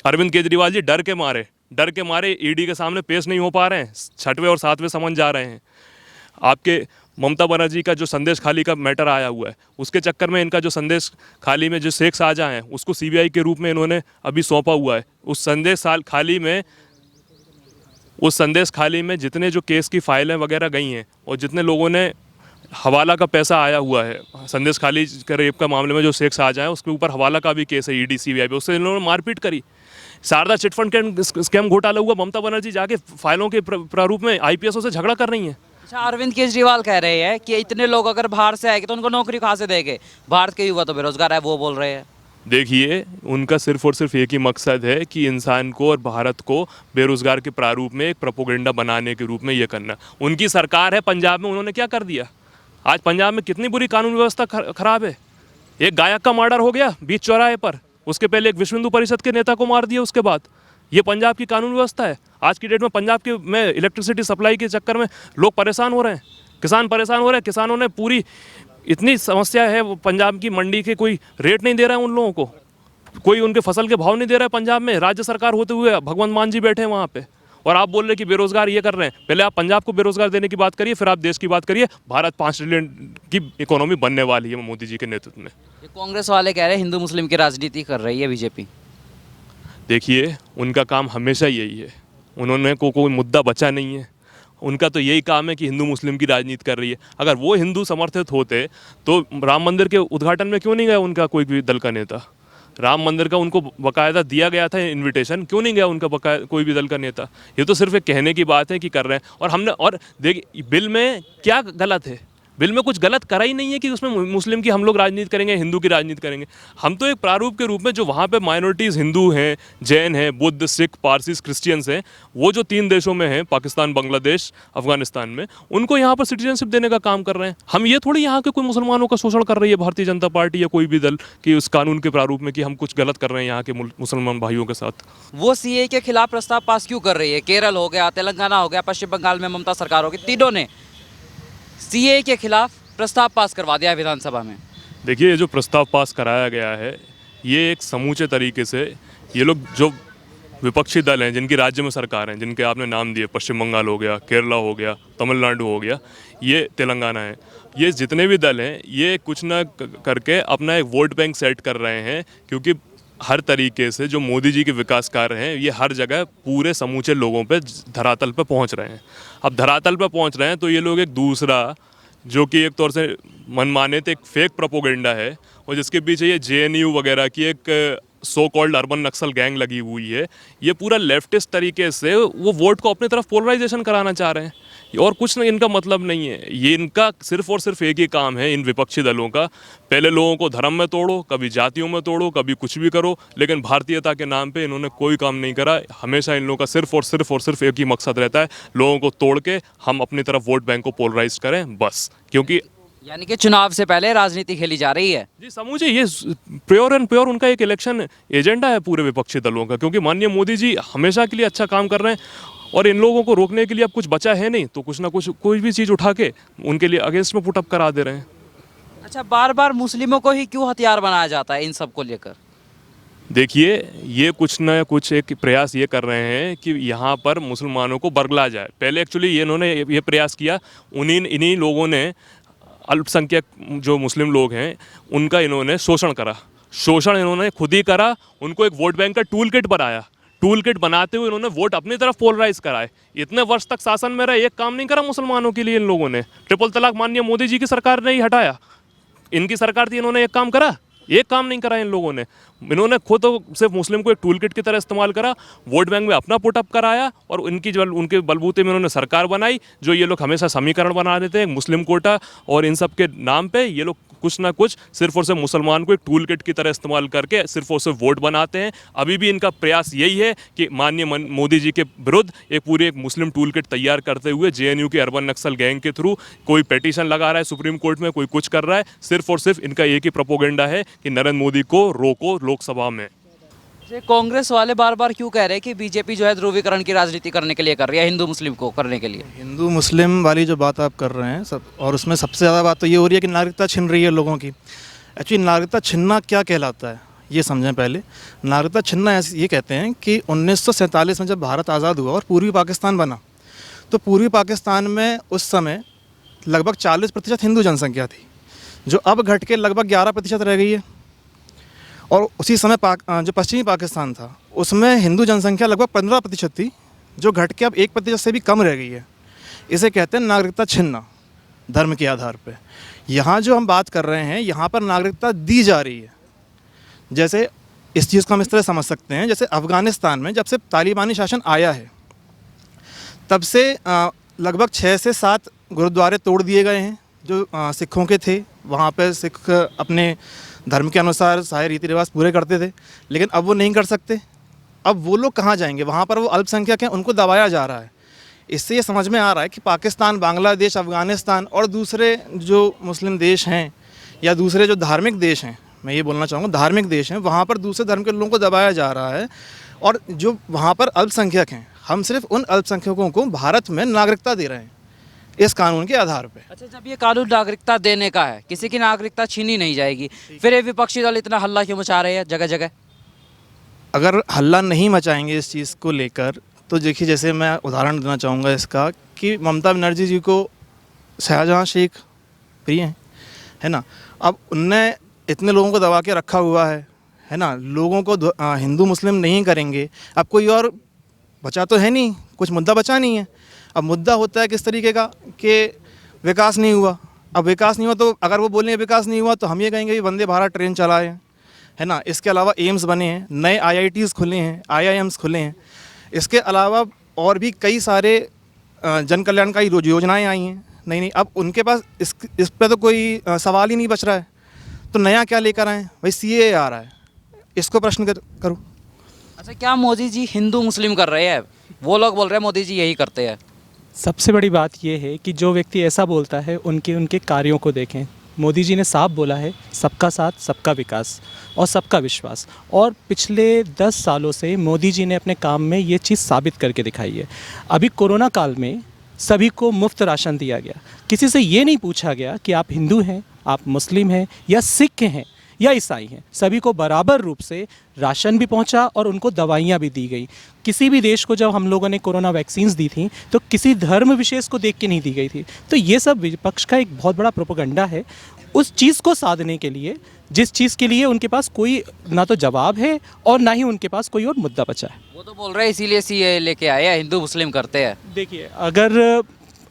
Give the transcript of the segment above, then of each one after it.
अरविंद केजरीवाल जी डर के मारे ईडी के सामने पेश नहीं हो पा रहे हैं, 6वें और 7वें समन जा रहे हैं। आपके ममता बनर्जी का जो संदेश खाली का मैटर आया हुआ है, उसके चक्कर में इनका जो संदेश खाली में जो शेख शाहजहां हैं उसको सीबीआई के रूप में इन्होंने अभी सौंपा हुआ है। उस संदेश खाली में जितने जो केस की फाइलें वगैरह गई हैं और जितने लोगों ने हवाला का पैसा आया हुआ है, संदेश खाली के रेप का मामले में जो शेख शाहजहां है उसके ऊपर हवाला का भी केस है ईडी सीबीआई पे, उससे इन्होंने मारपीट करी। शारदा चिटफंड स्कैम घोटाला हुआ, ममता बनर्जी जाके फाइलों के प्रारूप में आईपीएसओ से झगड़ा कर रही हैं। अच्छा, अरविंद केजरीवाल कह रहे हैं कि इतने लोग अगर बाहर से आएंगे तो उनको नौकरी कहाँ से देंगे, भारत के युवा तो बेरोजगार है, वो बोल रहे हैं। देखिए, उनका सिर्फ और सिर्फ एक ही मकसद है कि इंसान को और भारत को बेरोजगार के प्रारूप में एक प्रोपोगेंडा बनाने के रूप में ये करना। उनकी सरकार है पंजाब में, उन्होंने क्या कर दिया? आज पंजाब में कितनी बुरी कानून व्यवस्था खराब है। एक गायक का मर्डर हो गया बीच चौराहे पर, उसके पहले एक विश्व हिंदू परिषद के नेता को मार दिया। उसके बाद ये पंजाब की कानून व्यवस्था है। आज की डेट में पंजाब के में इलेक्ट्रिसिटी सप्लाई के चक्कर में लोग परेशान हो रहे हैं, किसान परेशान हो रहे हैं। किसानों ने पूरी इतनी समस्या है, वो पंजाब की मंडी के कोई रेट नहीं दे रहा है उन लोगों को, कोई उनके फसल के भाव नहीं दे रहा है पंजाब में। राज्य सरकार होते हुए भगवंत मान जी बैठे हैं वहाँ पे, और आप बोल रहे कि बेरोजगार ये कर रहे हैं। पहले आप पंजाब को बेरोजगार देने की बात करिए, फिर आप देश की बात करिए। भारत 5 ट्रिलियन की इकोनॉमी बनने वाली है मोदी जी के नेतृत्व में। ये कांग्रेस वाले कह रहे हैं हिंदू मुस्लिम की राजनीति कर रही है बीजेपी। देखिए, उनका काम हमेशा यही है, उन्होंने कोई मुद्दा बचा नहीं है। उनका तो यही काम है कि हिंदू मुस्लिम की राजनीति कर रही है। अगर वो हिंदू समर्थित होते तो राम मंदिर के उद्घाटन में क्यों नहीं गया उनका कोई भी दल का नेता? राम मंदिर का उनको बाकायदा दिया गया था इनविटेशन, क्यों नहीं गया उनका कोई भी दल का नेता? ये तो सिर्फ एक कहने की बात है कि कर रहे हैं। और हमने, और देखिए बिल में क्या गलत है? बिल में कुछ गलत करा ही नहीं है कि उसमें मुस्लिम की हम लोग राजनीति करेंगे, हिंदू की राजनीति करेंगे। हम तो एक प्रारूप के रूप में, जो वहाँ पे माइनॉरिटीज़ हिंदू हैं, जैन हैं, बुद्ध, सिख, पारसीज, क्रिश्चियंस हैं, वो जो 3 देशों में हैं, पाकिस्तान, बांग्लादेश, अफगानिस्तान में, उनको यहाँ पर सिटीजनशिप देने का काम कर रहे हैं। हम ये थोड़ी यहाँ के कोई मुसलमानों का शोषण कर रही है भारतीय जनता पार्टी या कोई भी दल कि उस कानून के प्रारूप में कि हम कुछ गलत कर रहे हैं यहाँ के मुसलमान भाइयों के साथ। वो सीए के खिलाफ प्रस्ताव पास क्यों कर रही है? केरल हो गया, तेलंगाना हो गया, पश्चिम बंगाल में ममता सरकार होगी, तीनों ने सीए के खिलाफ प्रस्ताव पास करवा दिया विधानसभा में। देखिए, ये जो प्रस्ताव पास कराया गया है, ये एक समूचे तरीके से ये लोग जो विपक्षी दल हैं, जिनकी राज्य में सरकार हैं, जिनके आपने नाम दिए, पश्चिम बंगाल हो गया, केरला हो गया, तमिलनाडु हो गया, ये तेलंगाना है, ये जितने भी दल हैं, ये कुछ ना करके अपना एक वोट बैंक सेट कर रहे हैं। क्योंकि हर तरीके से जो मोदी जी के विकास कार्य हैं, ये हर जगह पूरे समूचे लोगों पे धरातल पे पहुंच रहे हैं। अब धरातल पे पहुंच रहे हैं तो ये लोग एक दूसरा, जो कि एक तौर से मनमाने तो एक फेक प्रोपोगेंडा है, और जिसके पीछे ये जेएनयू वगैरह की एक सो कॉल्ड अर्बन नक्सल गैंग लगी हुई है, ये पूरा लेफ्टिस्ट तरीके से वो वोट को अपनी तरफ पोलराइजेशन कराना चाह रहे हैं। और कुछ नहीं, इनका मतलब नहीं है। ये इनका सिर्फ और सिर्फ एक ही काम है इन विपक्षी दलों का, पहले लोगों को धर्म में तोड़ो, कभी जातियों में तोड़ो, कभी कुछ भी करो, लेकिन भारतीयता के नाम पे इन्होंने कोई काम नहीं करा। हमेशा इन लोगों का सिर्फ और सिर्फ एक ही मकसद रहता है, लोगों को तोड़ के हम अपनी तरफ वोट बैंक को पोलराइज करें, बस। क्योंकि यानी कि चुनाव से पहले राजनीति खेली जा रही है। जी समझे, ये प्योर एंड प्योर उनका एक इलेक्शन एजेंडा है पूरे विपक्षी दलों का। क्योंकि माननीय मोदी जी हमेशा के लिए अच्छा काम कर रहे हैं, और इन लोगों को रोकने के लिए अब कुछ बचा है नहीं, तो कुछ ना कुछ कोई भी चीज़ उठा के उनके लिए अगेंस्ट में पुटअप करा दे रहे हैं। अच्छा, बार बार मुस्लिमों को ही क्यों हथियार बनाया जाता है इन सब को लेकर? देखिए, ये कुछ ना कुछ एक प्रयास ये कर रहे हैं कि यहाँ पर मुसलमानों को बरगला जाए। पहले एक्चुअली इन्होंने ये प्रयास किया, इन्हीं लोगों ने, अल्पसंख्यक जो मुस्लिम लोग हैं, उनका इन्होंने शोषण करा। शोषण इन्होंने खुद ही करा, उनको एक वोट बैंक का टूल किट बनाया। टूल किट बनाते हुए इन्होंने वोट अपनी तरफ पोलराइज कराए। इतने वर्ष तक शासन में रहे, एक काम नहीं करा मुसलमानों के लिए इन लोगों ने। ट्रिपल तलाक माननीय मोदी जी की सरकार ने ही हटाया, इनकी सरकार थी, इन्होंने एक काम करा? एक काम नहीं करा इन लोगों ने। इन्होंने खुद सिर्फ मुस्लिम को एक टूल किट की तरह इस्तेमाल करा, वोट बैंक में अपना पुटअप कराया, और उनके बलबूते में उन्होंने सरकार बनाई। जो ये लोग हमेशा समीकरण बना देते हैं मुस्लिम कोटा और इन सब के नाम पे, ये लोग कुछ ना कुछ सिर्फ और सिर्फ मुसलमान को एक टूल किट की तरह इस्तेमाल करके सिर्फ और सिर्फ वोट बनाते हैं। अभी भी इनका प्रयास यही है कि माननीय मोदी जी के विरुद्ध एक मुस्लिम टूल किट तैयार करते हुए जेएनयू के अर्बन नक्सल गैंग के थ्रू कोई पिटीशन लगा रहा है सुप्रीम कोर्ट में, कोई कुछ कर रहा है। सिर्फ और सिर्फ इनका एक ही प्रोपोगेंडा है कि नरेंद्र मोदी को रोको लोकसभा में। कांग्रेस वाले बार बार क्यों कह रहे हैं कि बीजेपी जो है ध्रुवीकरण की राजनीति करने के लिए कर रही है, हिंदू मुस्लिम को करने के लिए? हिंदू मुस्लिम वाली जो बात आप कर रहे हैं सब, और उसमें सबसे ज़्यादा बात तो ये हो रही है कि नागरिकता छिन रही है लोगों की। एक्चुअली नागरिकता छिनना क्या कहलाता है, ये समझें पहले। नागरिकता छीनना ऐसे ये कहते हैं कि 1947 में जब भारत आज़ाद हुआ और पूर्वी पाकिस्तान बना, तो पूर्वी पाकिस्तान में उस समय लगभग 40% हिंदू जनसंख्या थी, जो अब घट के लगभग 11% रह गई है। और उसी समय जो पश्चिमी पाकिस्तान था उसमें हिंदू जनसंख्या लगभग 15% थी, जो घट के अब 1% से भी कम रह गई है। इसे कहते हैं नागरिकता छीनना धर्म के आधार पे। यहाँ जो हम बात कर रहे हैं, यहाँ पर नागरिकता दी जा रही है। जैसे इस चीज़ को हम इस तरह समझ सकते हैं, जैसे अफ़गानिस्तान में जब से तालिबानी शासन आया है तब से लगभग 6 से 7 गुरुद्वारे तोड़ दिए गए हैं जो सिखों के थे। वहाँ पे सिख अपने धर्म के अनुसार सारे रीति रिवाज पूरे करते थे, लेकिन अब वो नहीं कर सकते। अब वो लोग कहाँ जाएंगे? वहाँ पर वो अल्पसंख्यक हैं, उनको दबाया जा रहा है। इससे ये समझ में आ रहा है कि पाकिस्तान, बांग्लादेश, अफ़गानिस्तान और दूसरे जो मुस्लिम देश हैं या दूसरे जो धार्मिक देश हैं, मैं ये बोलना चाहूँगा धार्मिक देश हैं, वहाँ पर दूसरे धर्म के लोगों को दबाया जा रहा है। और जो वहाँ पर अल्पसंख्यक हैं, हम सिर्फ उन अल्पसंख्यकों को भारत में नागरिकता दे रहे हैं इस कानून के आधार पे। अच्छा, जब ये कानून नागरिकता देने का है, किसी की नागरिकता छीनी नहीं जाएगी, फिर ये विपक्षी दल इतना हल्ला क्यों मचा रहे हैं जगह जगह? अगर हल्ला नहीं मचाएंगे इस चीज़ को लेकर, तो देखिए, जैसे मैं उदाहरण देना चाहूँगा इसका कि ममता बनर्जी जी को शाहजहाँ शेख प्रिय हैं, है ना। अब उनने इतने लोगों को दबा के रखा हुआ है ना। लोगों को हिंदू मुस्लिम नहीं करेंगे। अब कोई और बचा तो है नहीं, कुछ मुद्दा बचा नहीं है। अब मुद्दा होता है किस तरीके का कि विकास नहीं हुआ। अब विकास नहीं हुआ तो अगर वो बोलेंगे विकास नहीं हुआ तो हम ये कहेंगे कि वंदे भारत ट्रेन चलाए हैं, है ना। इसके अलावा एम्स बने हैं, नए IITs खुले हैं, IIMs खुले हैं। इसके अलावा और भी कई सारे जन कल्याणकारी योजनाएं आई हैं। नहीं, अब उनके पास इस पर तो कोई सवाल ही नहीं बच रहा है। तो नया क्या लेकर आए? भाई CAA आ रहा है, इसको प्रश्न करो। अच्छा, क्या मोदी जी हिंदू मुस्लिम कर रहे हैं? वो लोग बोल रहे हैं मोदी जी यही करते हैं। सबसे बड़ी बात यह है कि जो व्यक्ति ऐसा बोलता है उनके कार्यों को देखें। मोदी जी ने साफ बोला है, सबका साथ, सबका विकास और सबका विश्वास। और पिछले 10 सालों से मोदी जी ने अपने काम में ये चीज़ साबित करके दिखाई है। अभी कोरोना काल में सभी को मुफ्त राशन दिया गया। किसी से ये नहीं पूछा गया कि आप हिंदू हैं, आप मुस्लिम हैं या सिख हैं या ईसाई हैं। सभी को बराबर रूप से राशन भी पहुंचा और उनको दवाइयां भी दी गई। किसी भी देश को जब हम लोगों ने कोरोना वैक्सीन्स दी थी तो किसी धर्म विशेष को देख के नहीं दी गई थी। तो ये सब विपक्ष का एक बहुत बड़ा प्रोपेगेंडा है उस चीज़ को साधने के लिए जिस चीज़ के लिए उनके पास कोई ना तो जवाब है और ना ही उनके पास कोई और मुद्दा बचा है। वो तो बोल रहे हैं इसीलिए CAA लेके आए हैं, हिंदू मुस्लिम करते हैं। देखिए,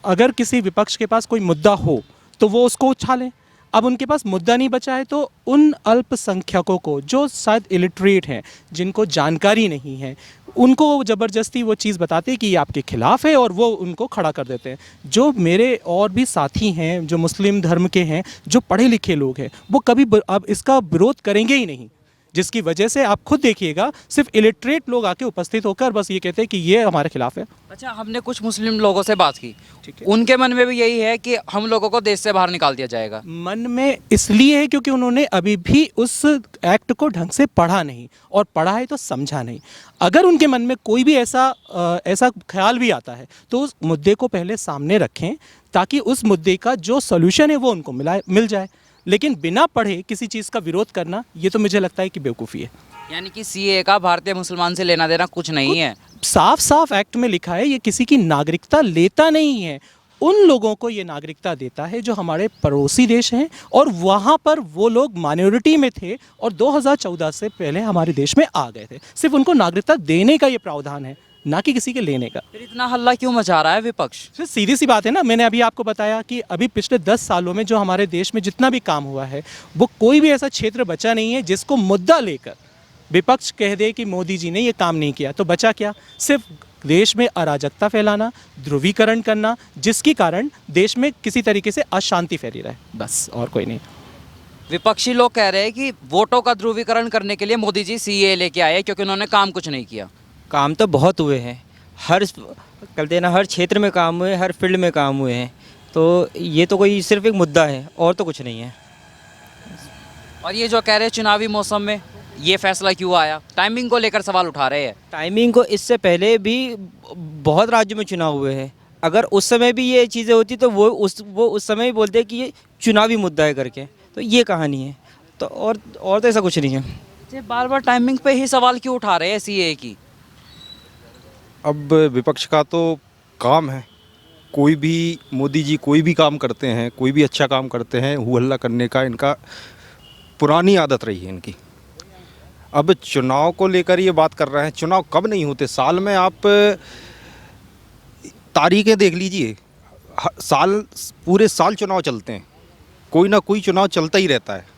अगर किसी विपक्ष के पास कोई मुद्दा हो तो वो उसको उछालें। अब उनके पास मुद्दा नहीं बचा है तो उन अल्पसंख्यकों को जो शायद इलिटरेट हैं, जिनको जानकारी नहीं है, उनको ज़बरदस्ती वो चीज़ बताते हैं कि ये आपके खिलाफ है और वो उनको खड़ा कर देते हैं। जो मेरे और भी साथी हैं जो मुस्लिम धर्म के हैं, जो पढ़े लिखे लोग हैं, वो कभी अब इसका विरोध करेंगे ही नहीं। जिसकी वजह से आप खुद देखिएगा, सिर्फ इलिटरेट लोग आके उपस्थित होकर बस ये कहते हैं कि ये हमारे खिलाफ है। अच्छा, हमने कुछ मुस्लिम लोगों से बात की, ठीक है। उनके मन में भी यही है कि हम लोगों को देश से बाहर निकाल दिया जाएगा। मन में इसलिए है क्योंकि उन्होंने अभी भी उस एक्ट को ढंग से पढ़ा नहीं, और पढ़ा है तो समझा नहीं। अगर उनके मन में कोई भी ऐसा ख्याल भी आता है तो उस मुद्दे को पहले सामने रखें ताकि उस मुद्दे का जो सोल्यूशन है वो उनको मिल जाए। लेकिन बिना पढ़े किसी चीज़ का विरोध करना, ये तो मुझे लगता है कि बेवकूफ़ी है। यानी कि CAA का भारतीय मुसलमान से लेना देना कुछ नहीं है। साफ साफ एक्ट में लिखा है, ये किसी की नागरिकता लेता नहीं है। उन लोगों को ये नागरिकता देता है जो हमारे पड़ोसी देश हैं और वहाँ पर वो लोग माइनॉरिटी में थे और 2014 से पहले हमारे देश में आ गए थे। सिर्फ उनको नागरिकता देने का ये प्रावधान है, ना कि किसी के लेने का। फिर इतना हल्ला क्यों मचा रहा है विपक्ष? फिर सीधी सी बात है ना, मैंने अभी आपको बताया कि अभी पिछले 10 सालों में जो हमारे देश में जितना भी काम हुआ है, वो कोई भी ऐसा क्षेत्र बचा नहीं है जिसको मुद्दा लेकर विपक्ष कह दे कि मोदी जी ने ये काम नहीं किया। तो बचा क्या? सिर्फ देश में अराजकता फैलाना, ध्रुवीकरण करना, जिसके कारण देश में किसी तरीके से अशांति फैली रहे, बस और कोई नहीं। विपक्षी लोग कह रहे हैं कि वोटों का ध्रुवीकरण करने के लिए मोदी जी CAA लेके आए क्योंकि उन्होंने काम कुछ नहीं किया। काम तो बहुत हुए हैं, हर क्षेत्र में काम हुए, हर फील्ड में काम हुए हैं। तो ये तो कोई सिर्फ एक मुद्दा है और तो कुछ नहीं है। और ये जो कह रहे हैं चुनावी मौसम में ये फैसला क्यों आया, टाइमिंग को लेकर सवाल उठा रहे हैं। टाइमिंग को इससे पहले भी बहुत राज्यों में चुनाव हुए हैं। अगर उस समय भी ये चीज़ें होती तो वो उस समय ही बोलते कि ये चुनावी मुद्दा है करके। तो ये कहानी है, तो और तो ऐसा कुछ नहीं है। ये बार बार टाइमिंग पे ही सवाल क्यों उठा रहे हैं सीए की? अब विपक्ष का तो काम है, कोई भी मोदी जी कोई भी काम करते हैं, कोई भी अच्छा काम करते हैं, हू हल्ला करने का इनका पुरानी आदत रही है इनकी। अब चुनाव को लेकर ये बात कर रहे हैं, चुनाव कब नहीं होते, साल में आप तारीखें देख लीजिए, साल पूरे साल चुनाव चलते हैं, कोई ना कोई चुनाव चलता ही रहता है।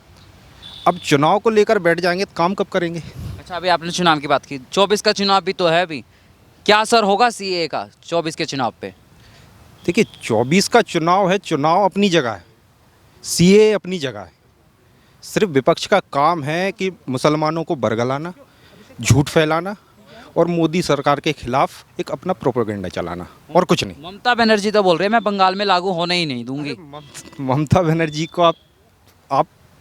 अब चुनाव को लेकर बैठ जाएंगे तो काम कब करेंगे? अच्छा, अभी आपने चुनाव की बात की, 24 का चुनाव भी तो है अभी, क्या असर होगा सीए का 24 के चुनाव पे? देखिए 24 का चुनाव है, चुनाव अपनी जगह है, सीए अपनी जगह है। सिर्फ विपक्ष का काम है कि मुसलमानों को बरगलाना, झूठ फैलाना और मोदी सरकार के खिलाफ एक अपना प्रोपेगेंडा चलाना, और कुछ नहीं। ममता बनर्जी तो बोल रहे हैं मैं बंगाल में लागू होने ही नहीं दूंगी। ममता बनर्जी को आप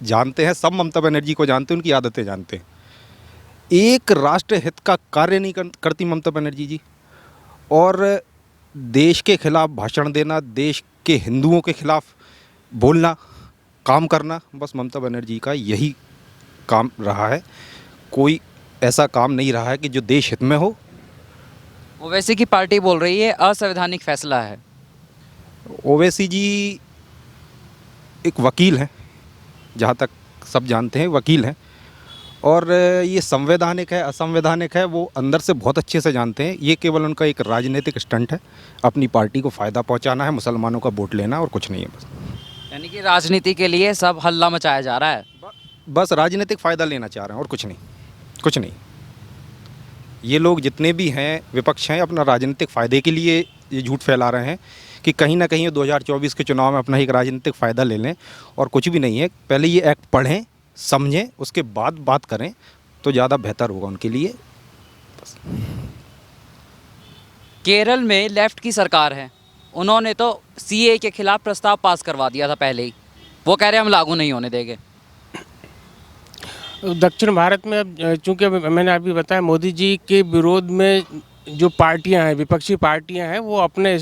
जानते हैं, सब ममता बनर्जी को जानते हैं, उनकी आदतें जानते हैं। एक राष्ट्र हित का कार्य नहीं करती ममता बनर्जी जी, और देश के खिलाफ भाषण देना, देश के हिंदुओं के खिलाफ बोलना, काम करना, बस ममता बनर्जी का यही काम रहा है। कोई ऐसा काम नहीं रहा है कि जो देश हित में हो। ओवैसी की पार्टी बोल रही है असंवैधानिक फैसला है। ओवैसी जी एक वकील हैं, जहाँ तक सब जानते हैं वकील हैं, और ये संवैधानिक है असंवैधानिक है वो अंदर से बहुत अच्छे से जानते हैं। ये केवल उनका एक राजनीतिक स्टंट है, अपनी पार्टी को फ़ायदा पहुंचाना है, मुसलमानों का वोट लेना और कुछ नहीं है। बस यानी कि राजनीति के लिए सब हल्ला मचाया जा रहा है। बस राजनीतिक फ़ायदा लेना चाह रहे हैं और कुछ नहीं, कुछ नहीं। ये लोग जितने भी हैं विपक्ष हैं, अपना राजनीतिक फ़ायदे के लिए ये झूठ फैला रहे हैं कि कहीं ना कहीं 2024 के चुनाव में अपना एक राजनीतिक फ़ायदा ले लें, और कुछ भी नहीं है। पहले ये एक्ट पढ़ें, समझें, उसके बाद बात करें तो ज़्यादा बेहतर होगा उनके लिए। बस। केरल में लेफ्ट की सरकार है, उन्होंने तो सीए के खिलाफ प्रस्ताव पास करवा दिया था पहले ही, वो कह रहे हैं हम लागू नहीं होने देंगे। दक्षिण भारत में अब चूँकि मैंने अभी बताया मोदी जी के विरोध में जो पार्टियां हैं, विपक्षी पार्टियां हैं, वो अपने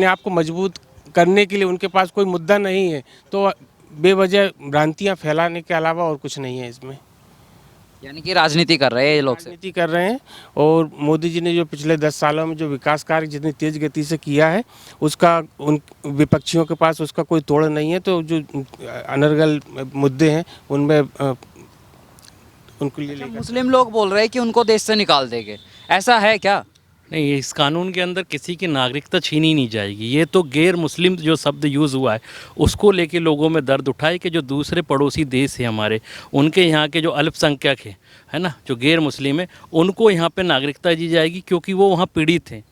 आप को मजबूत करने के लिए उनके पास कोई मुद्दा नहीं है, तो बेवजह भ्रांतियां फैलाने के अलावा और कुछ नहीं है इसमें। यानी कि राजनीति कर रहे हैं ये लोग से। राजनीति कर रहे हैं, और मोदी जी ने जो पिछले 10 सालों में जो विकास कार्य जितनी तेज गति से किया है, उसका उन विपक्षियों के पास उसका कोई तोड़ नहीं है। तो जो अनर्गल मुद्दे हैं उनमें उनको लिए लेकर मुस्लिम लोग बोल रहे हैं कि उनको देश से निकाल देंगे, ऐसा है क्या? नहीं, इस कानून के अंदर किसी की नागरिकता छीनी नहीं जाएगी। ये तो गैर मुस्लिम जो शब्द यूज़ हुआ है उसको लेके लोगों में दर्द उठाए कि जो दूसरे पड़ोसी देश है हमारे, उनके यहाँ के जो अल्पसंख्यक है ना, जो गैर मुस्लिम है, उनको यहाँ पे नागरिकता दी जाएगी क्योंकि वो वहाँ पीड़ित हैं।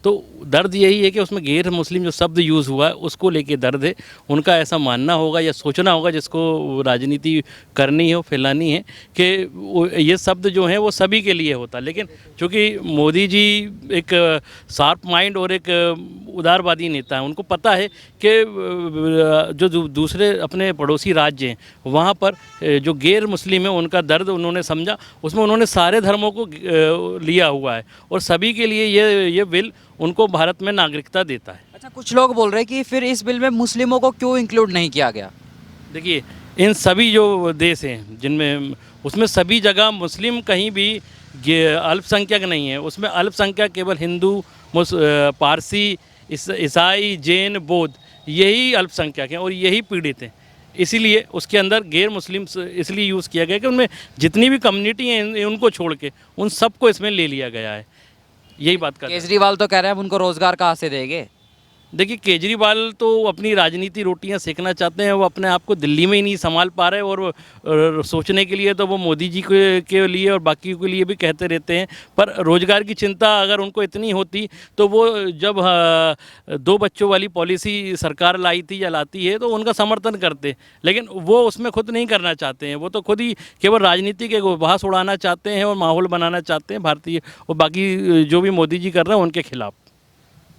तो दर्द यही है कि उसमें गैर मुस्लिम जो शब्द यूज़ हुआ है उसको लेके दर्द है। उनका ऐसा मानना होगा या सोचना होगा, जिसको राजनीति करनी है, फैलानी है, कि ये शब्द जो हैं वो सभी के लिए होता। लेकिन चूँकि मोदी जी एक शार्प माइंड और एक उदारवादी नेता है, उनको पता है कि जो दूसरे अपने पड़ोसी राज्य हैं वहाँ पर जो गैर मुस्लिम है उनका दर्द उन्होंने समझा। उसमें उन्होंने सारे धर्मों को लिया हुआ है और सभी के लिए ये बिल उनको भारत में नागरिकता देता है। अच्छा, कुछ लोग बोल रहे हैं कि फिर इस बिल में मुस्लिमों को क्यों इंक्लूड नहीं किया गया? देखिए, इन सभी जो देश हैं जिनमें, उसमें सभी जगह मुस्लिम कहीं भी अल्पसंख्यक नहीं है। उसमें अल्पसंख्यक केवल हिंदू, पारसी, ईसाई, जैन, बौद्ध, यही अल्पसंख्यक हैं और यही पीड़ित हैं। इसीलिए उसके अंदर गैर मुस्लिम इसलिए यूज़ किया गया कि उनमें जितनी भी कम्युनिटी हैं उनको छोड़ के उन सबको इसमें ले लिया गया है। यही बात कर केजरीवाल तो कह रहे हैं हम उनको रोजगार कहाँ से देंगे? देखिए, केजरीवाल तो अपनी राजनीति रोटियां सेकना चाहते हैं। वो अपने आप को दिल्ली में ही नहीं संभाल पा रहे, और सोचने के लिए तो वो मोदी जी के लिए और बाकी के लिए भी कहते रहते हैं। पर रोज़गार की चिंता अगर उनको इतनी होती तो वो जब 2 बच्चों वाली पॉलिसी सरकार लाई थी या लाती है तो उनका समर्थन करते, लेकिन वो उसमें खुद नहीं करना चाहते हैं। वो तो खुद ही केवल राजनीति के बहस उड़ाना चाहते हैं और माहौल बनाना चाहते हैं भारतीय और बाकी जो भी मोदी जी कर रहे हैं उनके खिलाफ।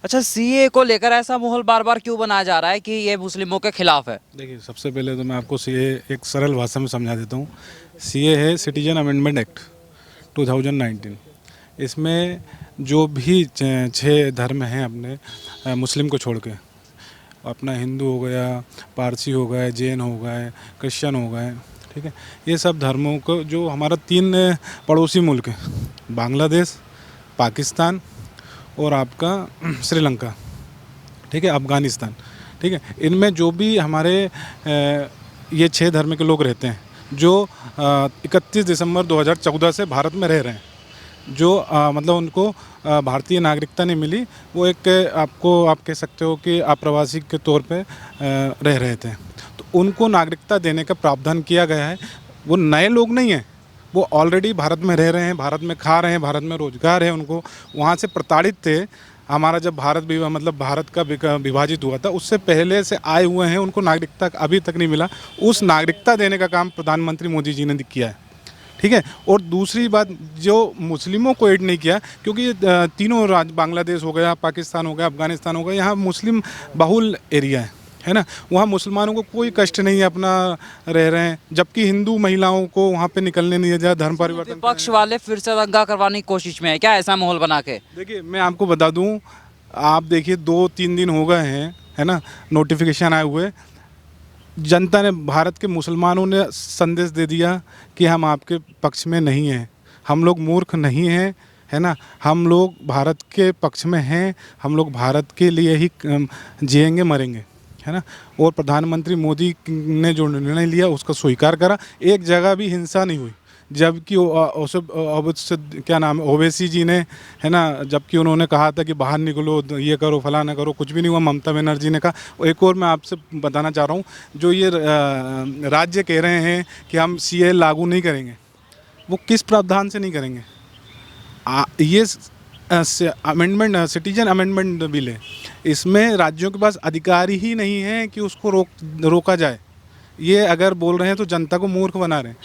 अच्छा, सीए को लेकर ऐसा माहौल बार बार क्यों बनाया जा रहा है कि ये मुस्लिमों के खिलाफ है? देखिए, सबसे पहले तो मैं आपको सीए एक सरल भाषा में समझा देता हूँ। सीए है सिटीजन अमेंडमेंट एक्ट 2019। इसमें जो भी 6 धर्म हैं अपने मुस्लिम को छोड़ के, अपना हिंदू हो गया, पारसी हो गए, जैन हो गए, क्रिश्चियन हो गए, ठीक है। ये सब धर्मों को, जो हमारा 3 पड़ोसी मुल्क हैं, बांग्लादेश, पाकिस्तान और आपका श्रीलंका, ठीक है, अफ़गानिस्तान, ठीक है, इनमें जो भी हमारे ये 6 धर्म के लोग रहते हैं, जो 31 दिसंबर 2014 से भारत में रह रहे हैं, जो मतलब उनको भारतीय नागरिकता नहीं मिली, वो एक आप कह सकते हो कि आप्रवासी के तौर पे रह रहे थे, तो उनको नागरिकता देने का प्रावधान किया गया है। वो नए लोग नहीं हैं, वो ऑलरेडी भारत में रह रहे हैं, भारत में खा रहे हैं, भारत में रोजगार है उनको, वहाँ से प्रताड़ित थे। हमारा जब भारत का विभाजित हुआ था, उससे पहले से आए हुए हैं, उनको नागरिकता अभी तक नहीं मिला। उस नागरिकता देने का काम प्रधानमंत्री मोदी जी ने किया है, ठीक है। और दूसरी बात, जो मुस्लिमों को ऐड नहीं किया, क्योंकि तीनों राज्य, बांग्लादेश हो गया, पाकिस्तान हो गया, अफ़गानिस्तान हो गया, यहाँ मुस्लिम बहुल एरिया है ना, वहाँ मुसलमानों को कोई कष्ट नहीं है, अपना रह रहे हैं, जबकि हिंदू महिलाओं को वहाँ पे निकलने नहीं दिया, धर्म परिवर्तन। विपक्ष वाले फिर से दंगा करवाने की कोशिश में है क्या, ऐसा माहौल बना के? देखिए, मैं आपको बता दूं, आप देखिए 2-3 दिन हो गए हैं, है ना, नोटिफिकेशन आए हुए, जनता ने, भारत के मुसलमानों ने संदेश दे दिया कि हम आपके पक्ष में नहीं हैं, हम लोग मूर्ख नहीं हैं, है ना, हम लोग भारत के पक्ष में हैं, हम लोग भारत के लिए ही जिएंगे मरेंगे, है ना। और प्रधानमंत्री मोदी ने जो निर्णय लिया उसका स्वीकार करा। एक जगह भी हिंसा नहीं हुई, जबकि उससे क्या नाम है, ओवैसी जी ने, है ना, जबकि उन्होंने कहा था कि बाहर निकलो, ये करो, फलाना करो, कुछ भी नहीं हुआ। ममता बनर्जी ने कहा। एक और मैं आपसे बताना चाह रहा हूँ, जो ये राज्य कह रहे हैं कि हम CA लागू नहीं करेंगे, वो किस प्रावधान से नहीं करेंगे? ये अमेंडमेंट, सिटीजन अमेंडमेंट बिल है, इसमें राज्यों के पास अधिकार ही नहीं है कि उसको रोका जाए। ये अगर बोल रहे हैं तो जनता को मूर्ख बना रहे हैं।